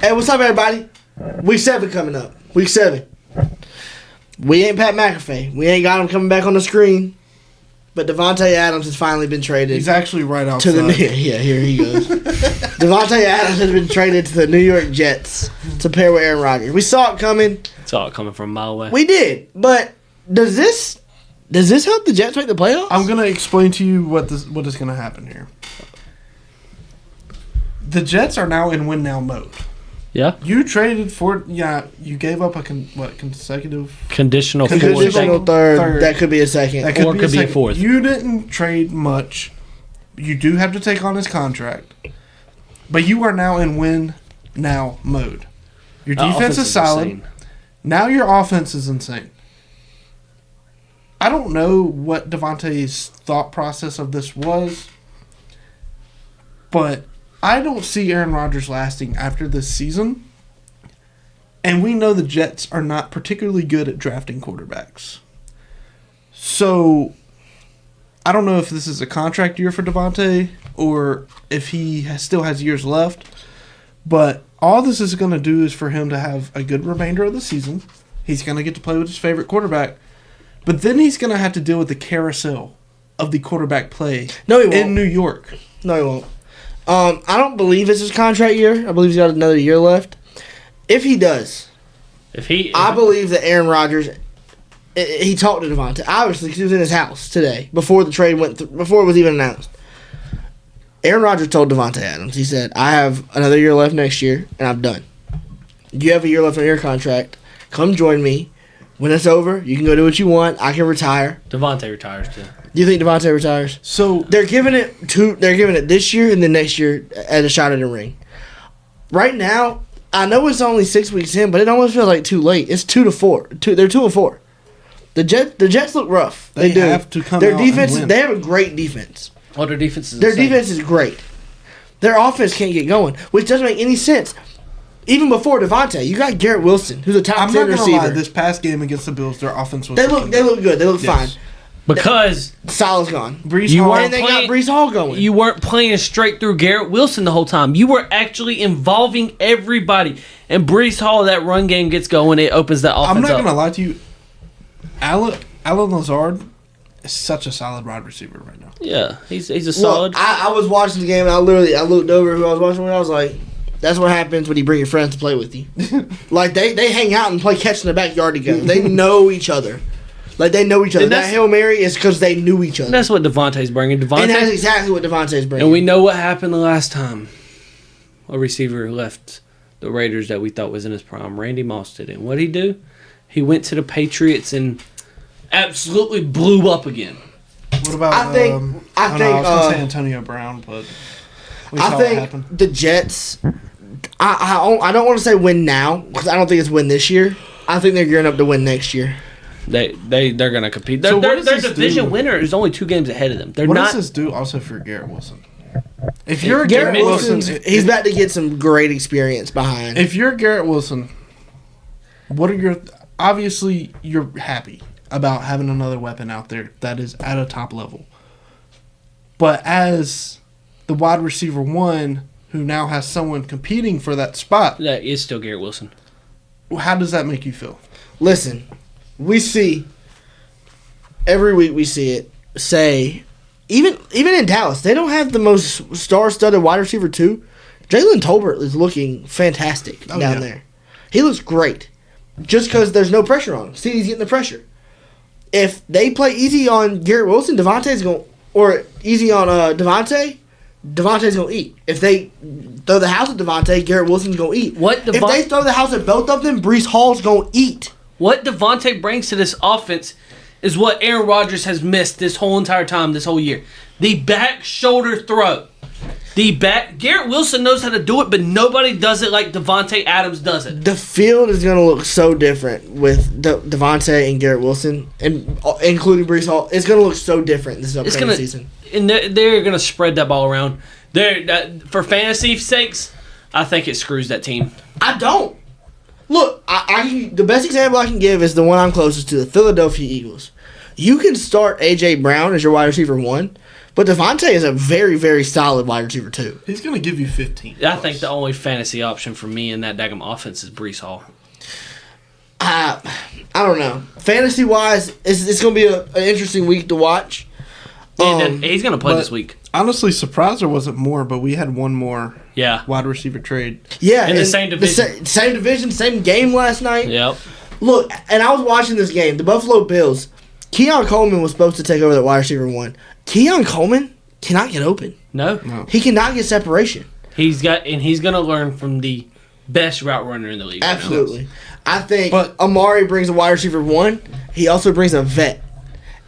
Hey, what's up, everybody? Week 7 coming up. Week 7. We ain't Pat McAfee. We ain't got him coming back on the screen. But Davantae Adams has finally been traded. He's actually right outside. Yeah, here he goes. Davantae Adams has been traded to the New York Jets to pair with Aaron Rodgers. We saw it coming. Saw it coming from a mile away. We did. But does this help the Jets make the playoffs? I'm going to explain to you what is going to happen here. The Jets are now in win-now mode. Yeah. You traded for you gave up a consecutive conditional third. That could be a second. That could be a fourth. You didn't trade much. You do have to take on his contract. But you are now in win-now mode. Your defense is solid. Insane. Now your offense is insane. I don't know what Davante's thought process of this was, but I don't see Aaron Rodgers lasting after this season. And we know the Jets are not particularly good at drafting quarterbacks. So, I don't know if this is a contract year for Davante or if he still has years left. But all this is going to do is for him to have a good remainder of the season. He's going to get to play with his favorite quarterback. But then he's going to have to deal with the carousel of the quarterback play in New York. No, he won't. I don't believe it's his contract year. I believe he's got another year left. If he does, I believe that Aaron Rodgers, he talked to Davante, obviously, because he was in his house today before the trade before it was even announced. Aaron Rodgers told Davante Adams, he said, I have another year left next year, and I'm done. You have a year left on your contract. Come join me. When it's over, you can go do what you want. I can retire. Davante retires too. Do you think Davante retires? So they're giving it this year and then next year as a shot at the ring. Right now, I know it's only 6 weeks in, but it almost feels like too late. It's 2-4. They're 2-4. The Jets look rough. They do. Have to come their out defense. and win. They have a great defense. Well, their defense is defense is great. Their offense can't get going, which doesn't make any sense. Even before Davante, you got Garrett Wilson, who's a top 10 receiver. Lie, this past game against the Bills, their offense was. They look good. They look fine. Because Salah's gone. Brees Hall. And they got Brees Hall going. You weren't playing straight through Garrett Wilson the whole time. You were actually involving everybody. And Brees Hall, that run game gets going, it opens that offense up. I'm not going to lie to you. Alan Lazard is such a solid wide receiver right now. Yeah, he's a solid. I was watching the game, and I looked over who I was watching, and I was like, that's what happens when you bring your friends to play with you. Like, they hang out and play catch in the backyard together. They know each other. Like, they know each other. That Hail Mary is because they knew each other. That's what Davante's bringing. And that's exactly what Davante's bringing. And we know what happened the last time a receiver left the Raiders that we thought was in his prime. Randy Moss did it. And what did he do? He went to the Patriots and absolutely blew up again. What about, I was going to say Antonio Brown, but we saw what happened. The Jets, I don't want to say win now, because I don't think it's win this year. I think they're gearing up to win next year. They're going to compete. Their division winner is only 2 games ahead of them. What does this do also for Garrett Wilson? If you're Garrett Wilson, he's about to get some great experience behind. If you're Garrett Wilson, what are your... Obviously, you're happy about having another weapon out there that is at a top level. But as the wide receiver 1, who now has someone competing for that spot... That is still Garrett Wilson. How does that make you feel? Listen... We see every week. We see it. Say even in Dallas, they don't have the most star-studded wide receiver too. Jalen Tolbert is looking fantastic down there. He looks great, just because there's no pressure on him. See, he's getting the pressure. If they play easy on Garrett Wilson, Davante's going, or easy on Davante's going to eat. If they throw the house at Davante, Garrett Wilson's going to eat. If they throw the house at both of them, Brees Hall's going to eat. What Davante brings to this offense is what Aaron Rodgers has missed this whole entire time, this whole year. The back shoulder throw. Garrett Wilson knows how to do it, but nobody does it like Davante Adams does it. The field is going to look so different with Davante and Garrett Wilson, and including Brees Hall. It's going to look so different this upcoming season. And they're going to spread that ball around. For fantasy sakes, I think it screws that team. I don't. Look, the best example I can give is the one I'm closest to, the Philadelphia Eagles. You can start A.J. Brown as your wide receiver 1, but Davantae is a very, very solid wide receiver 2. He's going to give you 15. I think the only fantasy option for me in that daggum offense is Brees Hall. I don't know. Fantasy-wise, it's going to be an interesting week to watch. He's going to play this week. Honestly, surprised there wasn't more, but we had one more Yeah. wide receiver trade. Yeah. In the same division. Same division, same game last night. Yep. Look, and I was watching this game. The Buffalo Bills, Keon Coleman was supposed to take over that wide receiver 1. Keon Coleman cannot get open. No. He cannot get separation. He's going to learn from the best route runner in the league. Absolutely. I think Amari brings a wide receiver 1. He also brings a vet.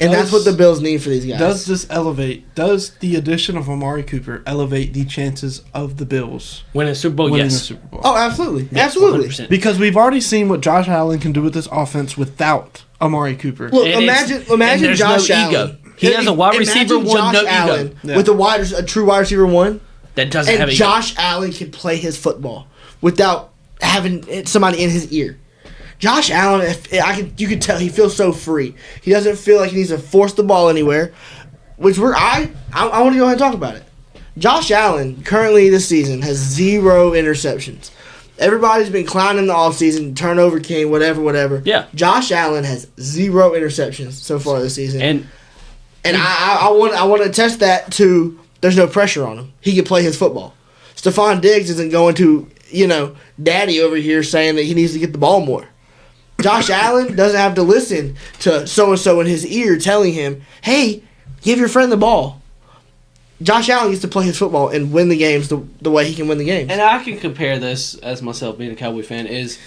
And that's what the Bills need for these guys. Does the addition of Amari Cooper elevate the chances of the Bills Winning a Super Bowl, winning yes. the Super Bowl? Oh, absolutely. Yes, Absolutely. 100%. Because we've already seen what Josh Allen can do with this offense without Amari Cooper. Look, And imagine there's Josh no Allen. ego. He has a wide receiver Imagine 1, no Josh Allen ego. with a true wide receiver 1, That doesn't have and ego. Josh Allen can play his football without having somebody in his ear. Josh Allen, you could tell he feels so free. He doesn't feel like he needs to force the ball anywhere. Which I want to go ahead and talk about it. Josh Allen currently this season has 0 interceptions. Everybody's been clowning the offseason, turnover king, whatever. Yeah. Josh Allen has 0 interceptions so far this season. And I want to test that to there's no pressure on him. He can play his football. Stephon Diggs isn't going to, daddy over here saying that he needs to get the ball more. Josh Allen doesn't have to listen to so-and-so in his ear telling him, hey, give your friend the ball. Josh Allen gets to play his football and win the games the way he can win the games. And I can compare this, as myself being a Cowboy fan, is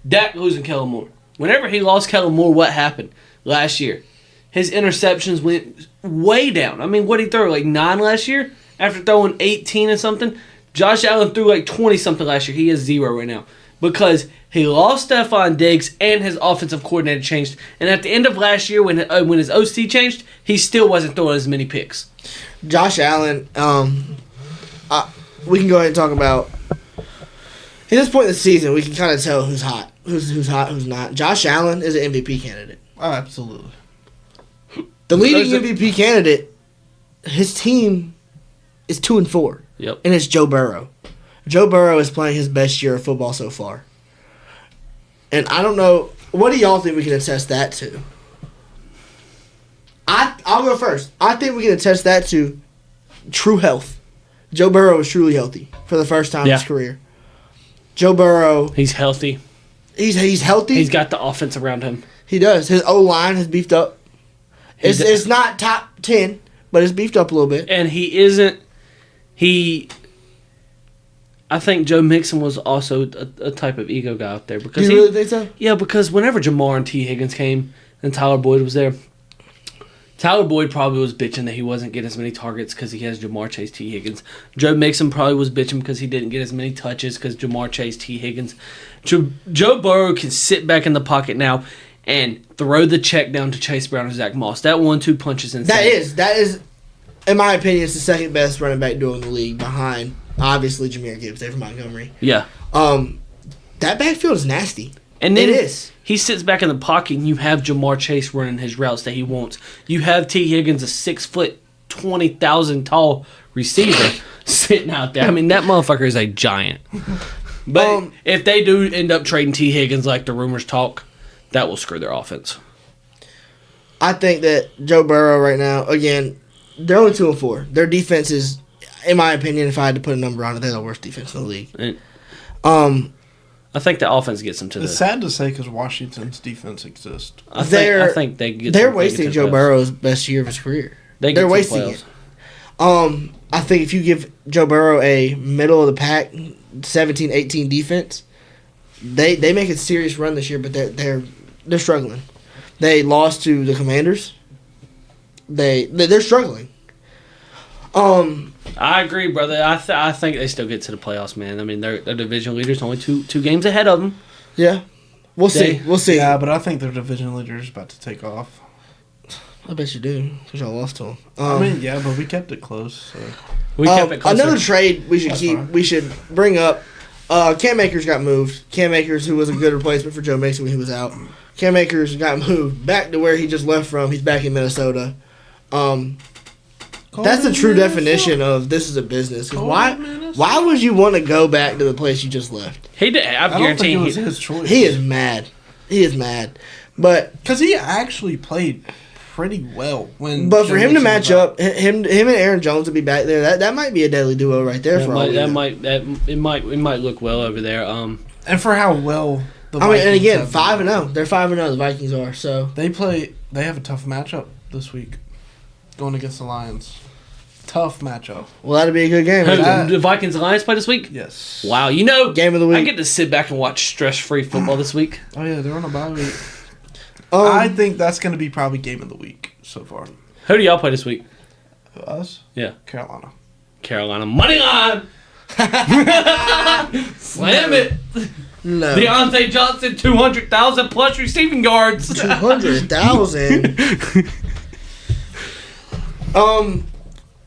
Dak losing Kellen Moore. Whenever he lost Kellen Moore, what happened last year? His interceptions went way down. I mean, what did he throw, like 9 last year? After throwing 18 and something? Josh Allen threw like 20-something last year. He has 0 right now. Because he lost Stephon Diggs and his offensive coordinator changed. And at the end of last year, when his OC changed, he still wasn't throwing as many picks. Josh Allen, we can go ahead and talk about. At this point in the season, we can kind of tell who's hot, who's not. Josh Allen is an MVP candidate. Oh, absolutely. The leading MVP candidate, his team is 2-4. Yep. And it's Joe Burrow. Joe Burrow is playing his best year of football so far. And I don't know, what do y'all think we can attest that to? I'll go first. I think we can attest that to true health. Joe Burrow is truly healthy for the first time in his career. Joe Burrow, He's healthy. he's healthy. He's got the offense around him. He does. His O-line has beefed up. It's not top 10, but it's beefed up a little bit. And he isn't... I think Joe Mixon was also a type of ego guy out there. Because Do you really think so? Yeah, because whenever Jamar and T. Higgins came and Tyler Boyd was there, Tyler Boyd probably was bitching that he wasn't getting as many targets because he has Jamar Chase, T. Higgins. Joe Mixon probably was bitching because he didn't get as many touches because Jamar Chase, T. Higgins. Joe Burrow can sit back in the pocket now and throw the check down to Chase Brown or Zach Moss. That 1-2 punch is insane. That is, in my opinion, it's the second best running back duo in the league behind, obviously, Jahmyr Gibbs there from Montgomery. Yeah. That backfield is nasty. And then it is. He sits back in the pocket and you have Jamar Chase running his routes that he wants. You have T. Higgins, a 6', 20,000 tall receiver, sitting out there. I mean, that motherfucker is a giant. But if they do end up trading T. Higgins like the rumors talk, that will screw their offense. I think that Joe Burrow right now, again, they're only 2-4. Their defense is, in my opinion, if I had to put a number on it, they're the worst defense in the league. And I think the offense gets them to It's sad to say because Washington's defense exists. I think they get. They're wasting Joe Burrow's best year of his career. They're wasting it. I think if you give Joe Burrow a middle of the pack 17-18 defense, they make a serious run this year, but they're struggling. They lost to the Commanders. They're struggling. I agree, brother. I think they still get to the playoffs, man. I mean, they're division leaders, only two games ahead of them. Yeah, we'll see. We'll see. Yeah, but I think their division leader is about to take off. I bet you do, because y'all lost to them. I mean, yeah, but we kept it close. So. We kept it closer. Another trade we should Fine. we should bring up. Cam Akers got moved. Cam Akers, who was a good replacement for Joe Mixon when he was out, Cam Akers got moved back to where he just left from. He's back in Minnesota. That's the true definition of this is a business. 'Cause why would you want to go back to the place you just left? I don't think it was his choice. He is mad. But because he actually played pretty well when. But for him to match up, him and Aaron Jones to be back there, that might be a deadly duo right there. It might look well over there. And for how well. And again, 5-0. They're 5-0. The Vikings are so they have a tough matchup this week, going against the Lions. Tough matchup. Well, that'll be a good game. The Vikings and Lions play this week? Yes. Wow, game of the week. I get to sit back and watch stress-free football this week. Oh, yeah, they're on a bye week. I think that's going to be probably game of the week so far. Who do y'all play this week? Us? Yeah. Carolina. Money line! Slam it! No. Deontay Johnson, 200,000 plus receiving yards. 200,000.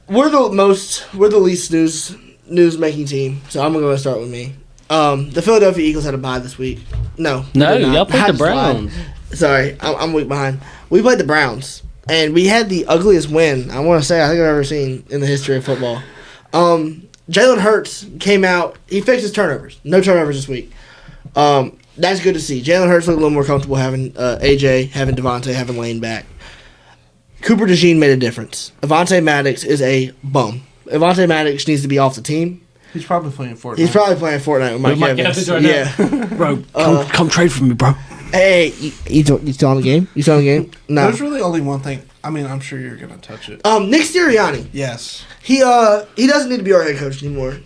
We're the least news making team, so I'm gonna start with me. The Philadelphia Eagles had a bye this week. No, y'all played the Browns. Sorry, I'm a week behind. We played the Browns, and we had the ugliest win I think I've ever seen in the history of football. Jalen Hurts came out. He fixed his turnovers. No turnovers this week. That's good to see. Jalen Hurts looked a little more comfortable having AJ, having Davantae, having Lane back. Cooper DeJean made a difference. Avonte Maddox is a bum. Avonte Maddox needs to be off the team. He's probably playing Fortnite. With Mike Evans. Right now. Bro, come trade for me, bro. Hey, you still on the game? No. There's really only one thing. I mean, I'm sure you're going to touch it. Nick Sirianni. Yes. He doesn't need to be our head coach anymore.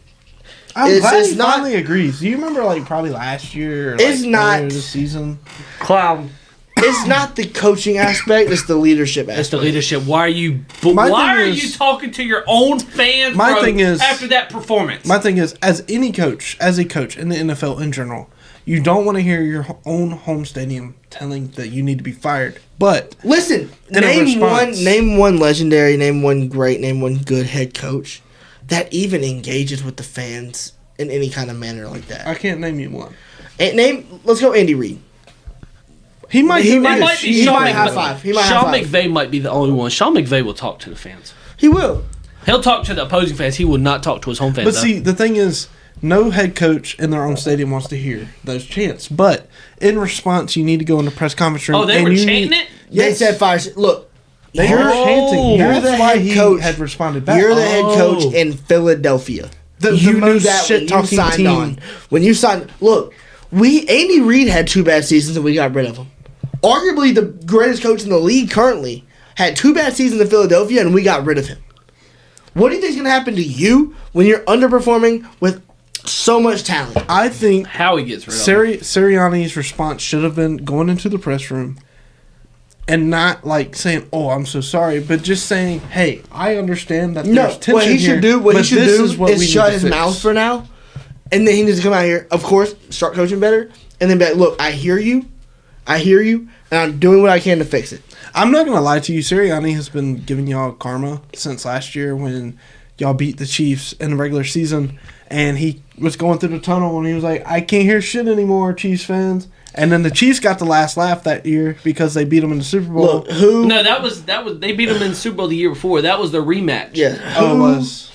I'm glad he finally agrees. Do you remember, probably last year? Or, it's not this season. Clown. It's not the coaching aspect; it's the leadership aspect. It's the leadership. Why are you talking to your own fans? After that performance. My thing is, as a coach in the NFL in general, you don't want to hear your own home stadium telling that you need to be fired. But listen, name one legendary, name one great, name one good head coach that even engages with the fans in any kind of manner like that. I can't name you one. Let's go Andy Reid. He might high five. Sean McVay might be the only one. Sean McVay will talk to the fans. He will. He'll talk to the opposing fans. He will not talk to his home fans. But see, the thing is, no head coach in their own stadium wants to hear those chants. But in response, you need to go in the press conference room. Oh, they were chanting it? They said fire. Look, they were chanting. You're the head coach. Had responded back. You're the head coach in Philadelphia. You knew that when you signed on. When you signed, look, Andy Reid had 2 bad seasons and we got rid of him. Arguably the greatest coach in the league currently had 2 bad seasons in Philadelphia and we got rid of him. What do you think is going to happen to you when you're underperforming with so much talent? I think how he gets rid of him. Sirianni's response should have been going into the press room and not saying, "Oh, I'm so sorry," but just saying, "Hey, I understand that there's tension what he here, should do, what he should do is shut his fix." mouth for now, and then he needs to come out here. Of course, start coaching better, and then be like, "Look, I hear you, and I'm doing what I can to fix it." I'm not gonna lie to you. Sirianni has been giving y'all karma since last year when y'all beat the Chiefs in the regular season, and he was going through the tunnel and he was like, "I can't hear shit anymore, Chiefs fans." And then the Chiefs got the last laugh that year because they beat them in the Super Bowl. Look, who? No, that was they beat them in the Super Bowl the year before. That was the rematch. Yeah. It was.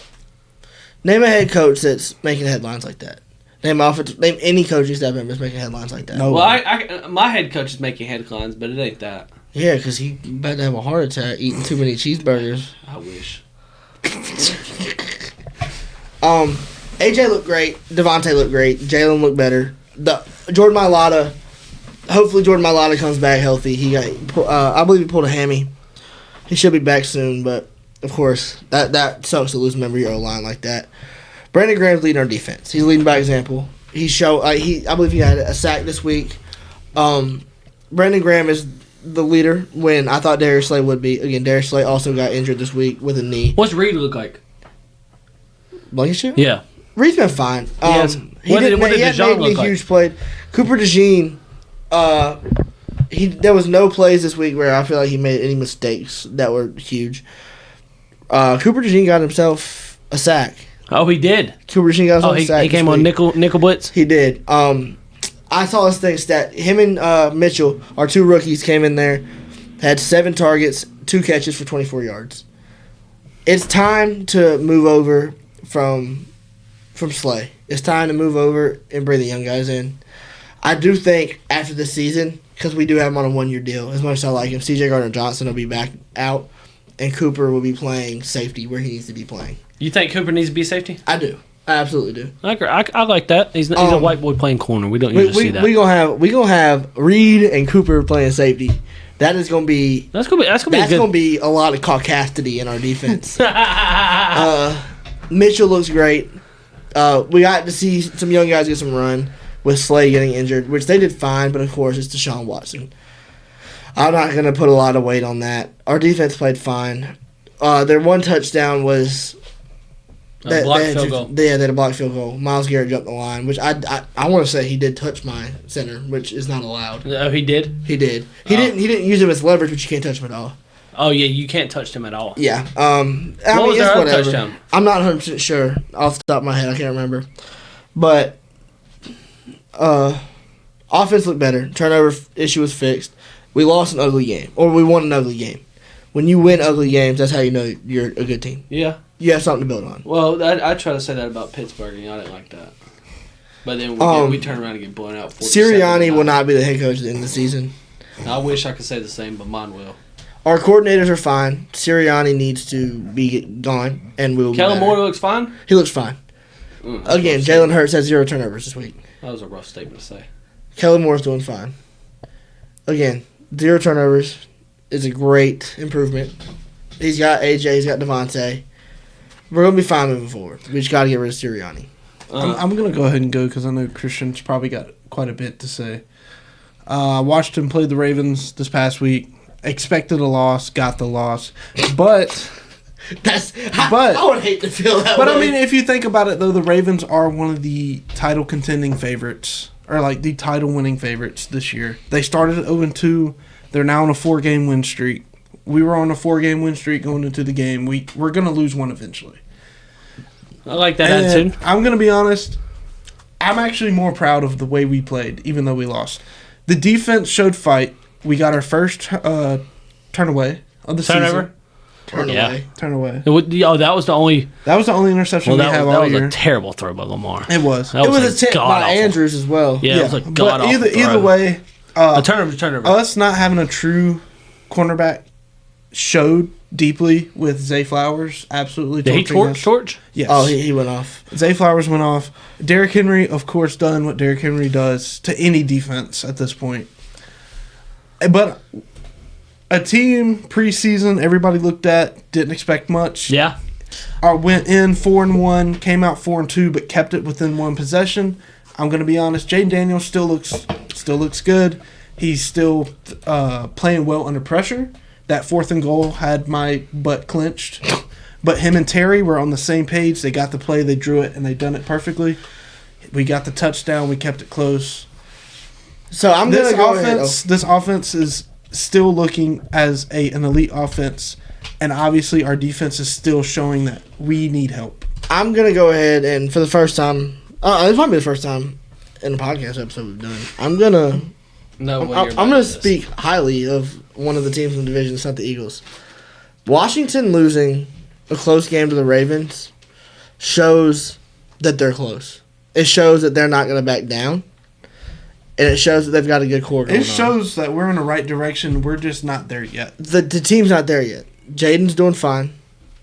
Name a head coach that's making headlines like that. Name any coaching staff member that's making headlines like that. No. Well, my head coach is making headlines, but it ain't that. Yeah, because he about to have a heart attack eating too many cheeseburgers. I wish. AJ looked great. Davantae looked great. Jalen looked better. Jordan Mailata. Hopefully Jordan Mailata comes back healthy. I believe he pulled a hammy. He should be back soon, but of course that sucks to lose a member of your O-line like that. Brandon Graham's leading our defense. He's leading by example. I believe he had a sack this week. Brandon Graham is the leader when I thought Darius Slay would be. Again, Darius Slay also got injured this week with a knee. What's Reed look like? Blankenship? Yeah. Reed's been fine. What did DeJean look like? Huge play. Cooper DeJean, there was no plays this week where I feel like he made any mistakes that were huge. Cooper DeJean got himself a sack. Oh, he did. Cooper DeJean got himself a sack. He came on nickel blitz. He did. I saw this thing stat. Him and Mitchell, our two rookies, came in there, had 7 targets, 2 catches for 24 yards. It's time to move over from Slay. It's time to move over and bring the young guys in. I do think after the season, because we do have him on a 1-year deal, as much as I like him, C.J. Gardner-Johnson will be back out, and Cooper will be playing safety where he needs to be playing. You think Cooper needs to be safety? I do. I absolutely do. I agree. I like that. He's a white boy playing corner. We don't usually see that. We gonna have Reed and Cooper playing safety. That is gonna be gonna be a lot of caucasity in our defense. Mitchell looks great. We got to see some young guys get some run with Slay getting injured, which they did fine, but of course it's Deshaun Watson. I'm not gonna put a lot of weight on that. Our defense played fine. Their one touchdown was a blocked field goal. Yeah, they had a blocked field goal. Myles Garrett jumped the line, which I want to say he did touch my center, which is not allowed. Oh, he did? He did. He didn't use him as leverage, but you can't touch him at all. Oh, yeah, you can't touch him at all. Yeah. What was their other touchdown? I'm not 100% sure off the top of my head. I can't remember. But offense looked better. Turnover issue was fixed. We lost an ugly game, or we won an ugly game. When you win ugly games, that's how you know you're a good team. Yeah. You have something to build on. Well, I try to say that about Pittsburgh, and y'all didn't like that. But then we turn around and get blown out. Sirianni will not be the head coach at the end of the season. I wish I could say the same, but mine will. Our coordinators are fine. Sirianni needs to be gone, and we will. Kellen Moore looks fine. He looks fine. Again, Jalen Hurts has 0 turnovers this week. That was a rough statement to say. Kellen Moore's doing fine. Again, 0 turnovers is a great improvement. He's got AJ. He's got Davantae. We're going to be fine moving forward. We just got to get rid of Sirianni. I'm going to go ahead and go because I know Christian's probably got quite a bit to say. Washington played the Ravens this past week. Expected a loss, got the loss. But I would hate to feel that way. But, I mean, if you think about it, though, the Ravens are one of the title-contending favorites, or, like, the title-winning favorites this year. They started at 0-2. They're now on a 4-game win streak. We were on a 4-game win streak going into the game. We're going to lose one eventually. I like that attitude. I'm going to be honest. I'm actually more proud of the way we played, even though we lost. The defense showed fight. We got our first turn away of the season. Turn away. That was the only... That was the only interception we have all year. That was a terrible throw by Lamar. It was. It was a tip by Andrews as well. Yeah, it was a god-awful throw. Either way... a turnover. Us not having a true cornerback showed deeply with Zay Flowers absolutely torching. Did he torch? Yes. Oh, he went off. Zay Flowers went off. Derrick Henry, of course, done what Derrick Henry does to any defense at this point. But a team preseason everybody looked at, didn't expect much. Yeah. Went in 4-1, came out 4-2, but kept it within one possession. I'm going to be honest, Jaden Daniels still looks good. He's still playing well under pressure. That 4th and goal had my butt clenched. But him and Terry were on the same page. They got the play, they drew it, and they done it perfectly. We got the touchdown. We kept it close. So I'm going to go ahead. This offense is still looking as an elite offense, and obviously our defense is still showing that we need help. I'm going to go ahead and for the first time, this might be the first time in the podcast episode we've done, I'm going to speak highly of one of the teams in the division. It's not the Eagles. Washington losing a close game to the Ravens shows that they're close. It shows that they're not going to back down. And it shows that they've got a good core going on. It shows that we're in the right direction. We're just not there yet. The team's not there yet. Jaden's doing fine.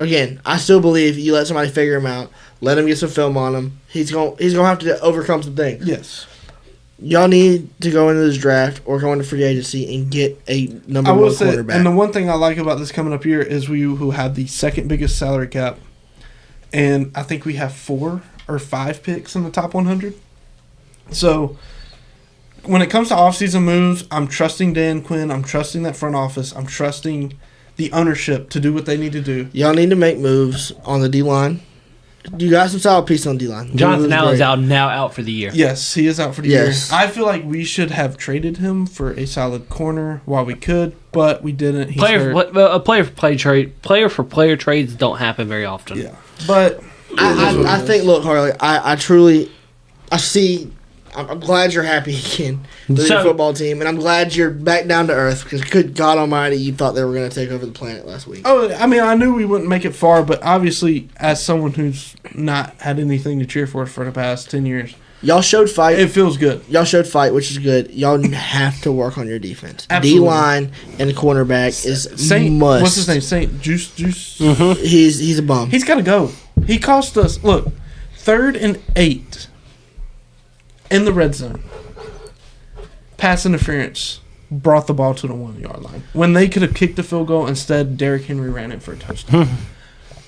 Again, I still believe you let somebody figure him out, let him get some film on him. He's gonna have to overcome some things. Yes. Y'all need to go into this draft or go into free agency and get a number one quarterback. And the one thing I like about this coming up here is we who have the second biggest salary cap, and I think we have 4 or 5 picks in the top 100. So when it comes to offseason moves, I'm trusting Dan Quinn. I'm trusting that front office. I'm trusting the ownership to do what they need to do. Y'all need to make moves on the D-line. You got some solid pieces on D-line. Jonathan Allen's out for the year. Yes, he is out for the year. I feel like we should have traded him for a solid corner while we could, but we didn't. Player for player trades don't happen very often. Yeah, but I think. Look, Harley. I I'm glad you're happy again with your So- football team, and I'm glad you're back down to earth because, good God Almighty, you thought they were going to take over the planet last week. Oh, I mean, I knew we wouldn't make it far, but obviously, as someone who's not had anything to cheer for the past 10 years, Y'all showed fight. it feels good. Y'all showed fight, which is good. Y'all have to work on your defense. Absolutely. D-line and cornerback is Saint, must. what's his name? Saint Juice. He's a bum. He's got to go. He cost us, look, 3rd and 8 in the red zone. Pass interference brought the ball to the 1 yard line. When they could have kicked the field goal, instead, Derrick Henry ran it for a touchdown.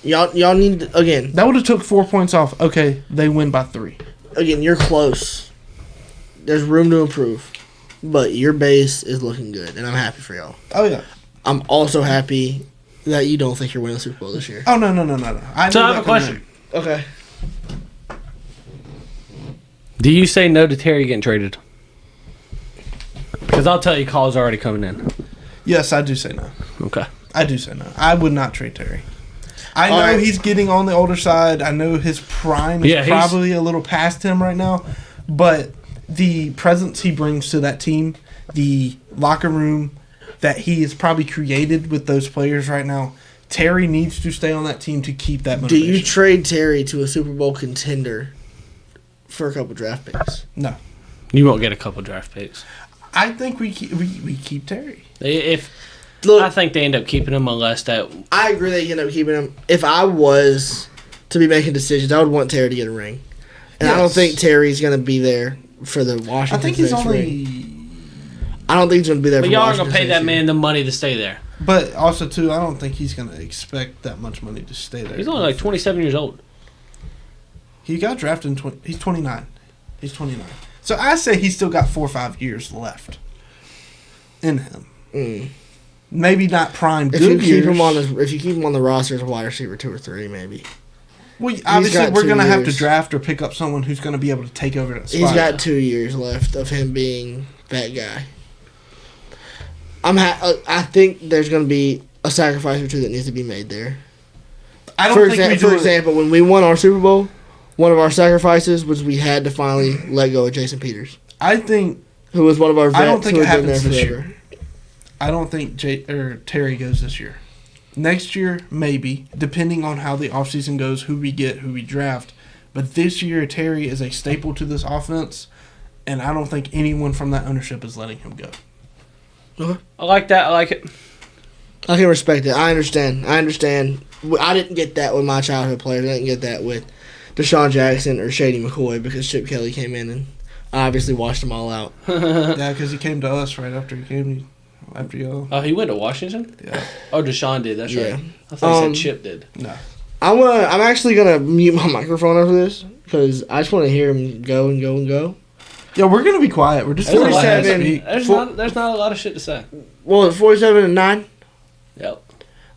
Y'all need to, again. That would have took 4 points off. Okay, they win by 3. Again, you're close. There's room to improve, but your base is looking good, and I'm happy for y'all. Oh, yeah. I'm also happy that you don't think you're winning the Super Bowl this year. Oh, no. So I have a question. Okay. Do you say no to Terry getting traded? Because I'll tell you, calls already coming in. Yes, I do say no. Okay. I do say no. I would not trade Terry. I know All right. he's getting on the older side. I know his prime is Yeah, he's- probably a little past him right now. But the presence he brings to that team, the locker room that he has probably created with those players right now, Terry needs to stay on that team to keep that Do motivation. you trade Terry to a Super Bowl contender for a couple draft picks? No. You won't get a couple draft picks. I think we keep Terry. If Look, I think they end up keeping him unless that. I agree that you end up keeping him. If I was to be making decisions, I would want Terry to get a ring. And I don't Yes. think Terry's going to be there for the Washington I think he's State's only... ring. I don't think he's going to be there But for y'all Washington aren't gonna pay State that this year. man the money to stay there. But also, too, I don't think he's going to expect that much money to stay there. He's only like 27 years old. He got drafted in he's 29. He's 29. So I say he's still got 4 or 5 years left in him. Maybe not prime If you good keep years. him on the roster as a wide receiver 2 or 3, maybe. Well, obviously, got we're 2 going to have to years. draft or pick up someone who's going to be able to take over that spot. He's got 2 years left of him being that guy. I think there's going to be a sacrifice or two that needs to be made there. I don't For think we do for it- example, when we won our Super Bowl, one of our sacrifices was we had to finally let go of Jason Peters, I think who was one of our vets I don't think who it had been happens there this forever. year. I don't think Terry goes this year. Next year, maybe, depending on how the offseason goes, who we get, who we draft. But this year, Terry is a staple to this offense, and I don't think anyone from that ownership is letting him go. I like that. I like it. I can respect it. I understand. I didn't get that with my childhood players. I didn't get that with Deshaun Jackson or Shady McCoy because Chip Kelly came in and obviously washed them all out. Yeah, because he came to us right after he came after y'all. Oh, he went to Washington? Yeah. Oh, Deshaun did. That's Yeah. right. I thought Um, he said Chip did. No. I'm actually gonna mute my microphone after this because I just want to hear him go and go and go. Yeah, we're going to be quiet. We're just There's, going a lot, to let him 47. speak. there's not a lot of shit to say. Well, 47-9. Yep.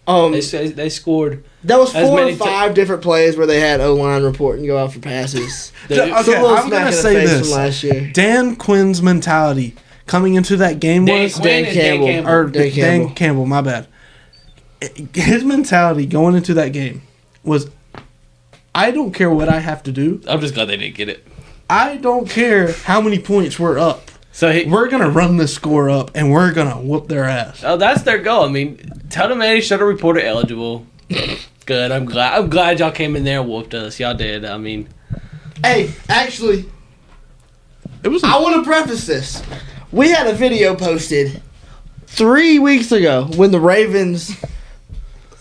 That They scored. was as 4 many or 5 different plays where they had O-line report and go out for passes. They, Okay, It's a little I'm smack gonna in the say face this. from last year. Dan Quinn's mentality coming into that game Dan was... Quinn and Dan Campbell. Or Dan Dan Campbell. Campbell, my bad. His mentality going into that game was, I don't care what I have to do. I'm just glad they didn't get it. I don't care how many points we're up. So We're going to run this score up, and we're going to whoop their ass. oh, that's their goal. I mean, tell them Manny Shutter reporter eligible. Good. I'm glad y'all came in there and whooped us. Y'all did. I mean, Hey, actually, It was I want to preface this. We had a video posted 3 weeks ago when the Ravens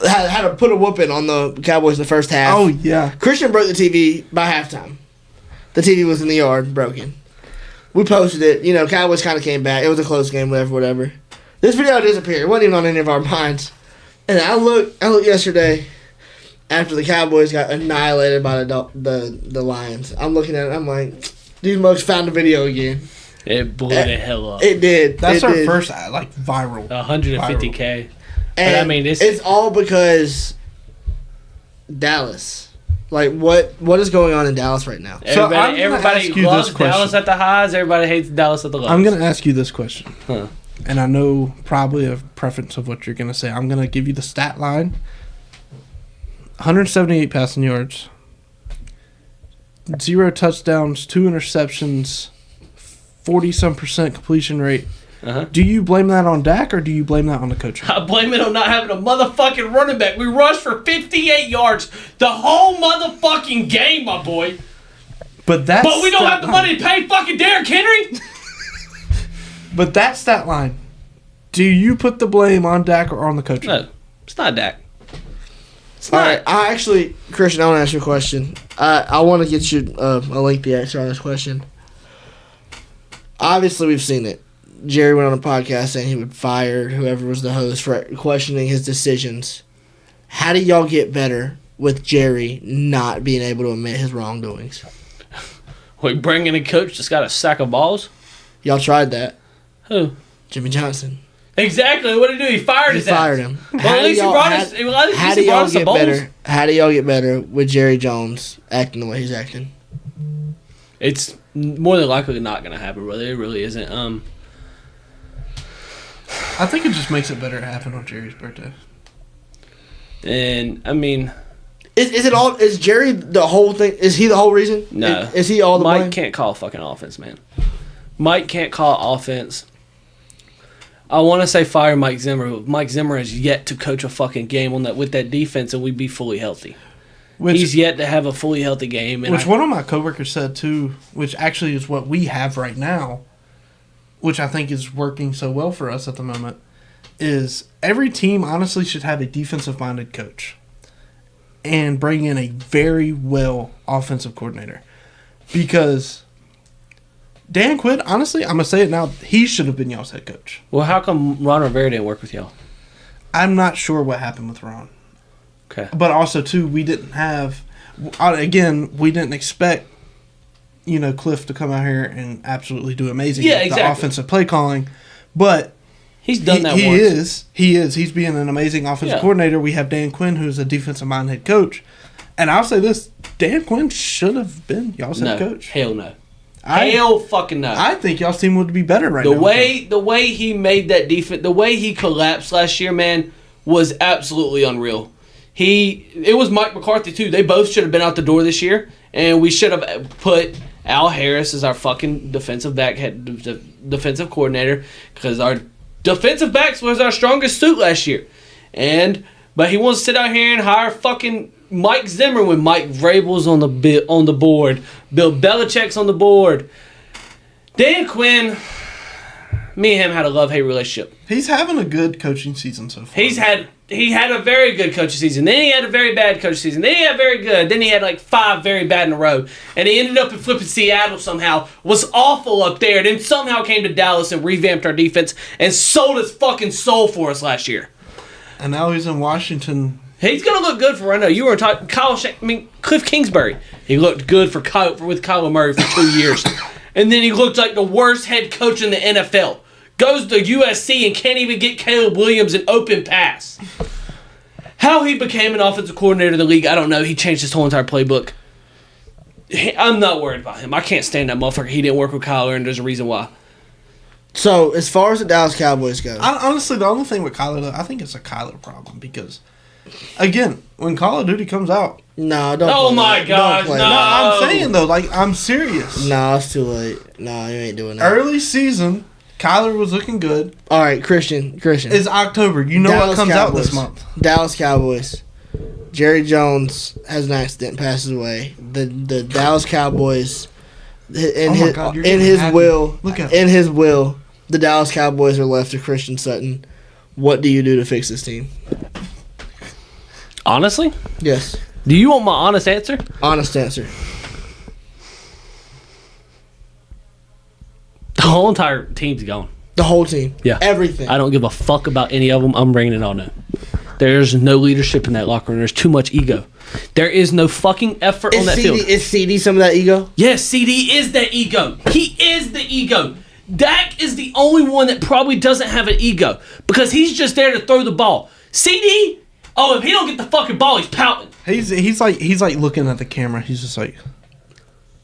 had to put a whooping on the Cowboys in the first half. Oh, yeah. Christian broke the TV by halftime. The TV was in the yard, broken. We posted it. You know, Cowboys kind of came back. It was a close game, whatever. This video disappeared. It wasn't even on any of our minds. And I looked yesterday after the Cowboys got annihilated by the Lions. I'm looking at it. I'm like, these mugs found the video again. it blew the hell up. It did. That's it our did. first, viral. 150K. And I mean, it's all because Dallas. Like, what is going on in Dallas right now? So I'm gonna Everybody ask you loves this question. Dallas at the highs. Everybody hates Dallas at the lows. I'm going to ask you this question. Huh. And I know probably a preference of what you're going to say. I'm going to give you the stat line. 178 passing yards. 0 touchdowns, 2 interceptions, 40-some% completion rate. Uh-huh. Do you blame that on Dak or do you blame that on the coaching? I blame it on not having a motherfucking running back. We rushed for 58 yards the whole motherfucking game, my boy. But we don't have the money to pay fucking Derrick Henry. But that stat line, do you put the blame on Dak or on the coaching? No, it's not Dak. It's All not. right, Christian, I want to ask you a question. I want to get you a lengthy answer on this question. Obviously, we've seen it. Jerry went on a podcast saying he would fire whoever was the host for questioning his decisions. How do y'all get better with Jerry not being able to admit his wrongdoings? We bring in a coach that's got a sack of balls. Y'all tried that. Who? Jimmy Johnson. Exactly. What did he do? He fired his ass. Fired him. Well, at least he brought us. How do y'all get better? How do y'all get better with Jerry Jones acting the way he's acting? It's more than likely not going to happen, brother. It really isn't. I think it just makes it better to happen on Jerry's birthday. And I mean, is it all? Is Jerry the whole thing? Is he the whole reason? No. Is he all the Mike blame? can't call fucking offense, man. Mike can't call offense. I want to say fire Mike Zimmer. But Mike Zimmer has yet to coach a fucking game on that with that defense, and we'd be fully healthy. He's yet to have a fully healthy game. And one of my coworkers said too, which actually is what we have right now, which I think is working so well for us at the moment, is every team honestly should have a defensive-minded coach and bring in a very well offensive coordinator. Because Dan Quinn, honestly, I'm going to say it now, he should have been y'all's head coach. Well, how come Ron Rivera didn't work with y'all? I'm not sure what happened with Ron. Okay. But also, too, we didn't have... Again, we didn't expect, Cliff to come out here and absolutely do amazing with the offensive play calling. But he's done that once. He is. He's being an amazing offensive coordinator. We have Dan Quinn, who's a defensive-minded head coach. And I'll say this, Dan Quinn should have been y'all's head coach. Hell no. Hell fucking no. I think y'all's team would be better now. The way he made that defense, the way he collapsed last year, man, was absolutely unreal. It was Mike McCarthy too. They both should have been out the door this year, and we should have put Al Harris as our fucking defensive coordinator, because our defensive backs was our strongest suit last year. But he wants to sit out here and hire fucking Mike Zimmer when Mike Vrabel's on the board, Bill Belichick's on the board. Dan Quinn, me and him had a love-hate relationship. He's having a good coaching season so far. He had a very good coaching season. Then he had a very bad coaching season. Then he had very good. Then he had like 5 very bad in a row. And he ended up in flipping Seattle somehow. Was awful up there. Then somehow came to Dallas and revamped our defense and sold his fucking soul for us last year. And now he's in Washington. He's gonna look good for right now. You were talking Cliff Kingsbury. He looked good with Kyler Murray for 2 years, and then he looked like the worst head coach in the NFL. Goes to USC and can't even get Caleb Williams an open pass. How he became an offensive coordinator in the league, I don't know. He changed his whole entire playbook. I'm not worried about him. I can't stand that motherfucker. He didn't work with Kyler, and there's a reason why. So, as far as the Dallas Cowboys go... Honestly, the only thing with Kyler, I think it's a Kyler problem, because, again, when Call of Duty comes out... No, don't Oh, my gosh, no. I'm saying, though, I'm serious. No, it's too late. No, you ain't doing that. Early season, Kyler was looking good. All right, Christian. It's October. You know Dallas what comes Cowboys. out this month. Dallas Cowboys. Jerry Jones has an accident, passes away. The Dallas Cowboys, in his will, the Dallas Cowboys are left to Christian Sutton. What do you do to fix this team? Honestly? Yes. Do you want my honest answer? Honest answer. The whole entire team's gone. The whole team. Yeah. Everything. I don't give a fuck about any of them. I'm bringing it all now. There's no leadership in that locker room. There's too much ego. There is no fucking effort on that field. Is CD some of that ego? Yes, CD is that ego. He is the ego. Dak is the only one that probably doesn't have an ego, because he's just there to throw the ball. CD, if he don't get the fucking ball, he's pouting. He's like looking at the camera. He's just like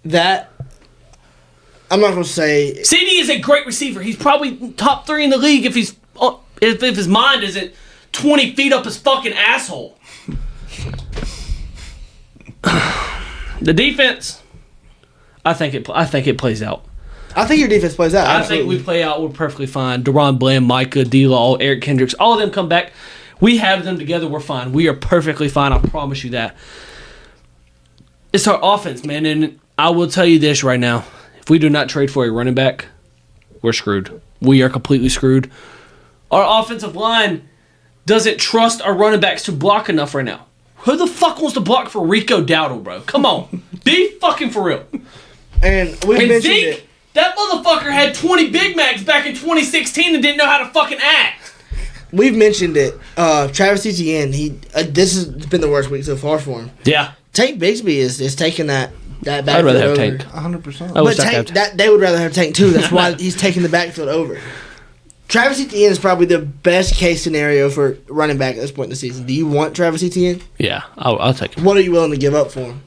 that. I'm not gonna say CD is a great receiver. He's probably top 3 in the league if his mind isn't 20 feet up his fucking asshole. The defense, I think it plays out. I think your defense plays out. I think we play out. We're perfectly fine. Deron Bland, Micah, D-Law, Eric Kendricks, all of them come back. We have them together. We're fine. We are perfectly fine. I promise you that. It's our offense, man. And I will tell you this right now. If we do not trade for a running back, we're screwed. We are completely screwed. Our offensive line doesn't trust our running backs to block enough right now. Who the fuck wants to block for Rico Dowdle, bro? Come on. Be fucking for real. And we mentioned Zeke, it. that motherfucker had 20 Big Macs back in 2016 and didn't know how to fucking act. We've mentioned it. Travis Etienne, this has been the worst week so far for him. Yeah. Tank Bigsby is taking that backfield I'd rather have over. Tank. 100%. I wish But I Tank, could. they would rather have Tank too. That's why he's taking the backfield over. Travis Etienne is probably the best case scenario for running back at this point in the season. Do you want Travis Etienne? Yeah, I'll take him. What are you willing to give up for him?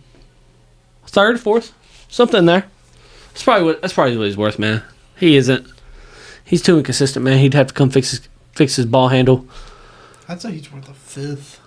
Third, fourth, something there. That's probably what he's worth, man. He isn't. He's too inconsistent, man. He'd have to come fix his ball handle. I'd say he's worth a fifth.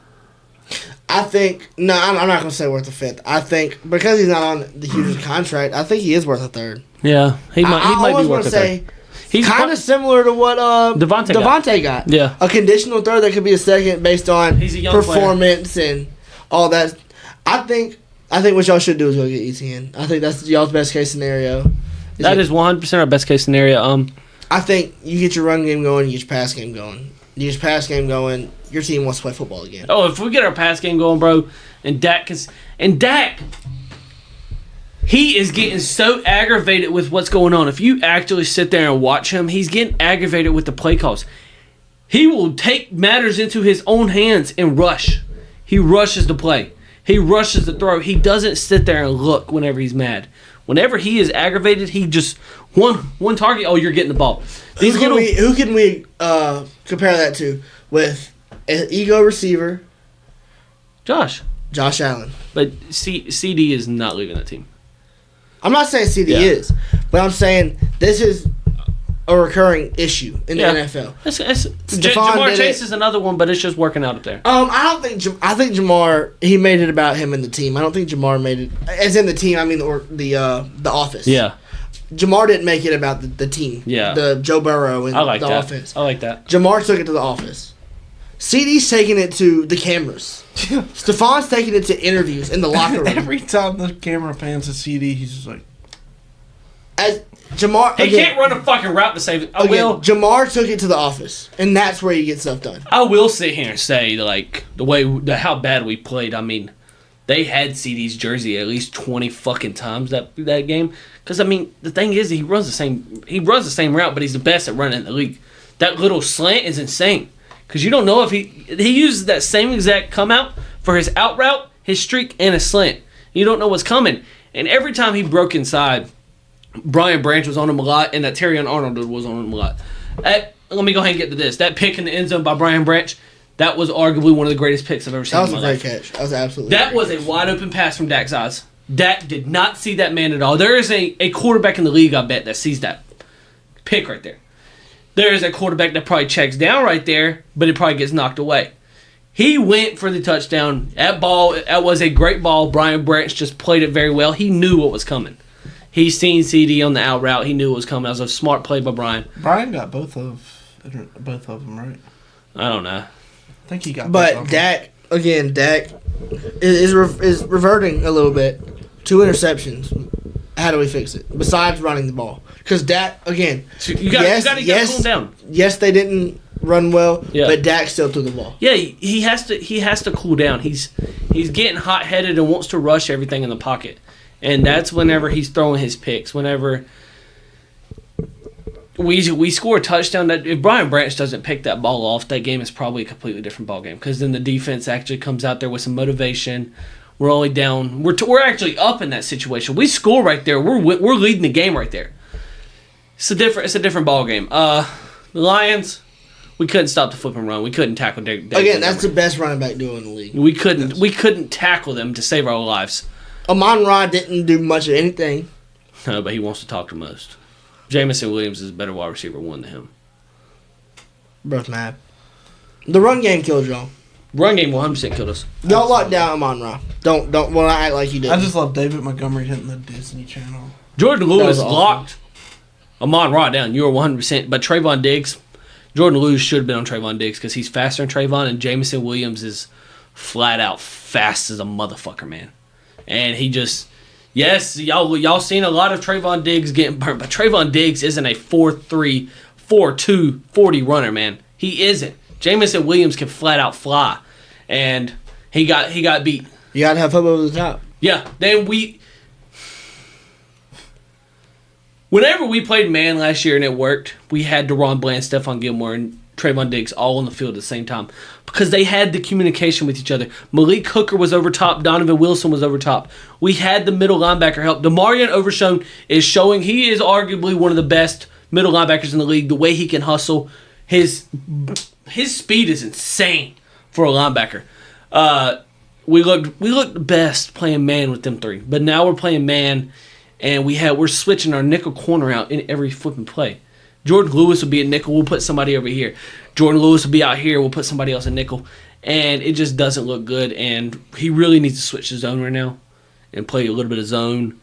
I think I'm not going to say worth a fifth. I think because he's not on the huge contract, I think he is worth a third. Yeah, he might be worth a say third. He's kind of similar to what Davantae got. Yeah. A conditional third that could be a second based on He's a young performance and all that. I think what y'all should do is go get ETN. I think that's y'all's best case scenario. That is 100% our best case scenario. I think you get your run game going, you get your pass game going. You get your pass game going, your team wants to play football again. Oh, if we get our pass game going, bro, and Dak, he is getting so aggravated with what's going on. If you actually sit there and watch him, he's getting aggravated with the play calls. He will take matters into his own hands and rush. He rushes the play. He rushes the throw. He doesn't sit there and look whenever he's mad. Whenever he is aggravated, he just one target. Oh, you're getting the ball. Who can we compare that to with an ego receiver? Josh Allen. But CD is not leaving that team. I'm not saying CD is, but I'm saying this is a recurring issue in the NFL. Jamar Chase is another one, but it's just working out up there. I think Jamar, he made it about him and the team. I don't think Jamar made it as in the team. I mean, the office. Yeah. Jamar didn't make it about the team. Yeah. The Joe Burrow and the that. offense. I like that. Jamar took it to the office. CD's taking it to the cameras. Stefan's taking it to interviews in the locker room. Every time the camera pans to CD, he's just like, As Jamar, He can't run a fucking route to save it. Jamar took it to the office, and that's where you get stuff done. I will sit here and say, like, how bad we played. I mean, they had CD's jersey at least 20 fucking times that game. Because I mean, the thing is, he runs the same route, but he's the best at running in the league. That little slant is insane. Because you don't know if he uses that same exact come out for his out route, his streak, and his slant. You don't know what's coming. And every time he broke inside, Brian Branch was on him a lot, and that Terrion Arnold was on him a lot. Let me go ahead and get to this. That pick in the end zone by Brian Branch, that was arguably one of the greatest picks I've ever seen. That was a great catch. That was absolutely. That was a wide open pass from Dak's eyes. Dak did not see that man at all. There is a quarterback in the league, I bet, that sees that pick right there. There is a quarterback that probably checks down right there, but it probably gets knocked away. He went for the touchdown. That was a great ball. Brian Branch just played it very well. He knew what was coming. He seen CD on the out route. He knew what was coming. That was a smart play by Brian. Brian got both of them right. I don't know. I think he got. But Dak is reverting a little bit. 2 interceptions. How do we fix it? Besides running the ball, because Dak again. So you got to cool him down. Yes, they didn't run well, Yeah. but Dak still threw the ball. Yeah, he has to cool down. He's getting hot headed and wants to rush everything in the pocket, and that's whenever he's throwing his picks. Whenever we score a touchdown, that if Brian Branch doesn't pick that ball off, that game is probably a completely different ball game. Because then the defense actually comes out there with some motivation. We're only down. We're actually up in that situation. We score right there. We're leading the game right there. It's a different ball game. The Lions, we couldn't stop the flip and run. We couldn't tackle David. Again, that's the best running back duo in the league. We couldn't tackle them to save our lives. Amon-Ra didn't do much of anything. No, but he wants to talk the most. Jamison Williams is a better wide receiver one than him. Both mad. The run game killed y'all. Run game 100% killed us. Y'all locked down Amon-Ra. Don't act like you did. I just love David Montgomery hitting the Disney Channel. Jordan Lewis awesome. locked Amon-Ra down. You were 100%. But Trayvon Diggs, Jordan Lewis should have been on Trayvon Diggs because he's faster than Trayvon, and Jameson Williams is flat out fast as a motherfucker, man. And he just, yes, y'all seen a lot of Trayvon Diggs getting burnt, but Trayvon Diggs isn't a 4.3, 4.2, 40 runner, man. He isn't. Jameson Williams can flat out fly, and he got beat. You gotta have hope over the top. Yeah. Then whenever we played man last year and it worked, we had DeRon Bland, Stephon Gilmore, and Trayvon Diggs all on the field at the same time because they had the communication with each other. Malik Hooker was over top. Donovan Wilson was over top. We had the middle linebacker help. Demarion Overshown is showing he is arguably one of the best middle linebackers in the league. The way he can hustle, his speed is insane for a linebacker. We looked best playing man with them three, but now we're playing man, and we're switching our nickel corner out in every flipping play. Jordan Lewis will be at nickel. We'll put somebody over here. Jordan Lewis will be out here. We'll put somebody else at nickel. And it just doesn't look good. And he really needs to switch to zone right now and play a little bit of zone.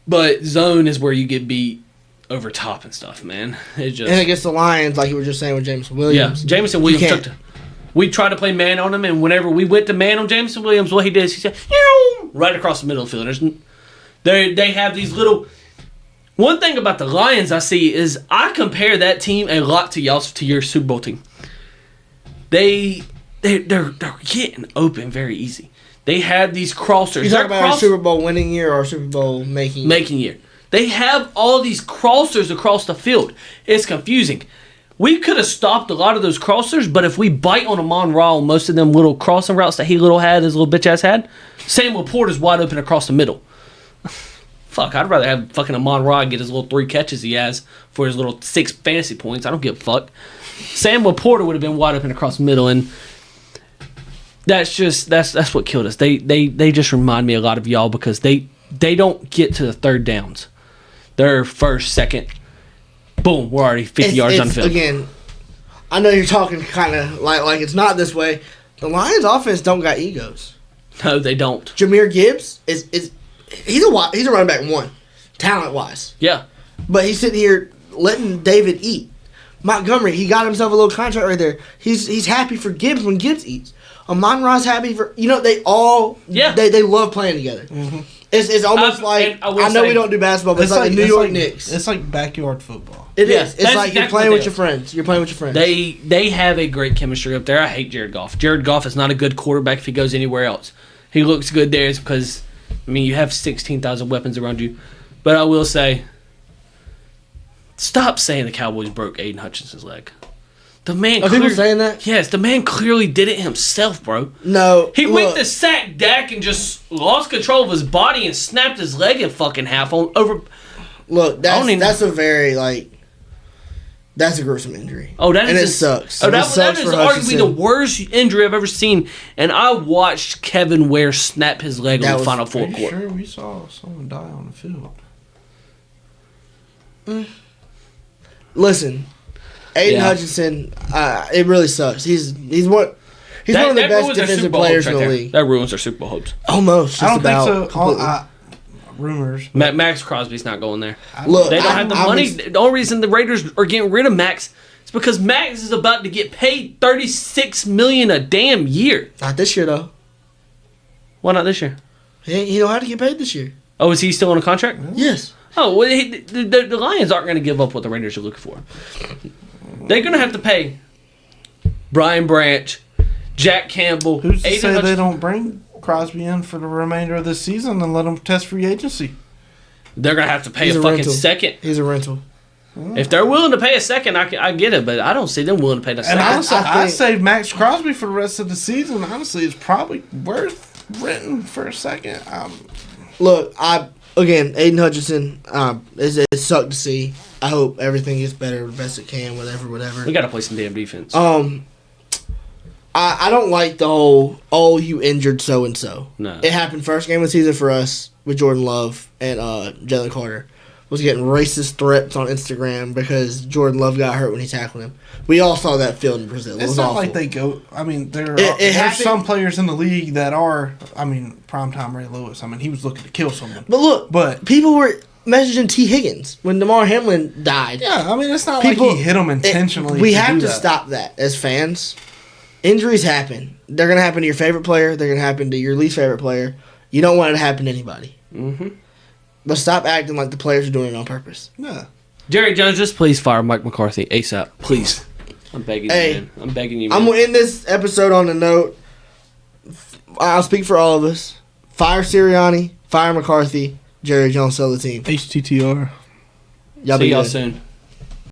But zone is where you get beat over top and stuff, man. And against the Lions, like you were just saying with Jameson Williams. Yeah, Jameson Williams we tried to play man on him, and whenever we went to man on Jameson Williams, what he did is he said, right across the middle of the field. They have these little... One thing about the Lions I see is I compare that team a lot to your Super Bowl team. They're getting open very easy. They have these crossers. You talking about our Super Bowl winning year or Super Bowl making year? They have all these crossers across the field. It's confusing. We could have stopped a lot of those crossers, but if we bite on Amon-Ra on most of them little crossing routes that his little bitch ass had, Samuel Porter's wide open across the middle. Fuck, I'd rather have fucking Amon-Ra get his little 3 catches he has for his little 6 fantasy points. I don't give a fuck. Samuel Porter would have been wide open across the middle, and that's what killed us. They just remind me a lot of y'all because they don't get to the third downs. They're first, second, boom, we're already 50 yards on the field. Again, I know you're talking kind of like it's not this way. The Lions offense don't got egos. No, they don't. Jahmyr Gibbs he's a running back 1, talent-wise. Yeah. But he's sitting here letting David eat. Montgomery, he got himself a little contract right there. He's happy for Gibbs when Gibbs eats. Amon-Ra's happy for... they all... Yeah. They love playing together. Mm-hmm. It's almost like... I know we don't do basketball, but it's like the New York Knicks. It's like backyard football. It is. It's like you're playing with your friends. You're playing with your friends. They have a great chemistry up there. I hate Jared Goff. Jared Goff is not a good quarterback if he goes anywhere else. He looks good there is because... you have 16,000 weapons around you. But I will say, stop saying the Cowboys broke Aiden Hutchinson's leg. The man. Are people saying that? Yes, the man clearly did it himself, bro. No. He went to sack Dak and just lost control of his body and snapped his leg in fucking half over. Look, that's a very that's a gruesome injury. Oh, that is, and it sucks. Oh, that is arguably the worst injury I've ever seen. And I watched Kevin Ware snap his leg on the final fourth quarter. Sure, we saw someone die on the field. Listen, Aiden Hutchinson, it really sucks. He's one of the best defensive players in the league. That ruins our Super Bowl hopes. Almost. I don't think so. Rumors. Max Crosby's not going there. Look, they don't have the money. The only reason the Raiders are getting rid of Max is because Max is about to get paid $36 million a damn year. Not this year though. Why not this year? He don't have to get paid this year. Oh, is he still on a contract? Yes. Oh, well, the Lions aren't going to give up what the Raiders are looking for. They're going to have to pay Brian Branch, Jack Campbell. Who's to say they don't bring Crosby in for the remainder of the season and let him test free agency? They're going to have to pay a fucking rental. Second. He's a rental. If they're willing to pay a second, I get it, but I don't see them willing to pay the second. And honestly, I'd say Max Crosby for the rest of the season, honestly, is probably worth renting for a second. Look, again, Aiden Hutchinson, it sucked to see. I hope everything gets better the best it can, whatever. We got to play some damn defense. I don't like the whole, you injured so-and-so. No. It happened first game of the season for us with Jordan Love and Jalen Carter. Was getting racist threats on Instagram because Jordan Love got hurt when he tackled him. We all saw that field in Brazil. It was not awful. like they go... I mean, there's some players in the league that are... I mean, primetime Ray Lewis. I mean, he was looking to kill someone. But look, people were... messaging T. Higgins when Damar Hamlin died. Yeah, I mean, it's not People- like he hit him intentionally. We have do to that. stop that as fans. Injuries happen. They're going to happen to your favorite player. They're going to happen to your least favorite player. You don't want it to happen to anybody. Mm-hmm. But stop acting like the players are doing it on purpose. Yeah. Jerry Jones, just please fire Mike McCarthy ASAP. Please. I'm begging Hey, you, man. I'm begging you, I'm man. going to end this episode on a note. I'll speak for all of us. Fire Sirianni. Fire McCarthy. Jerry Jones, sell the team. HTTR. Y'all See be y'all good. soon.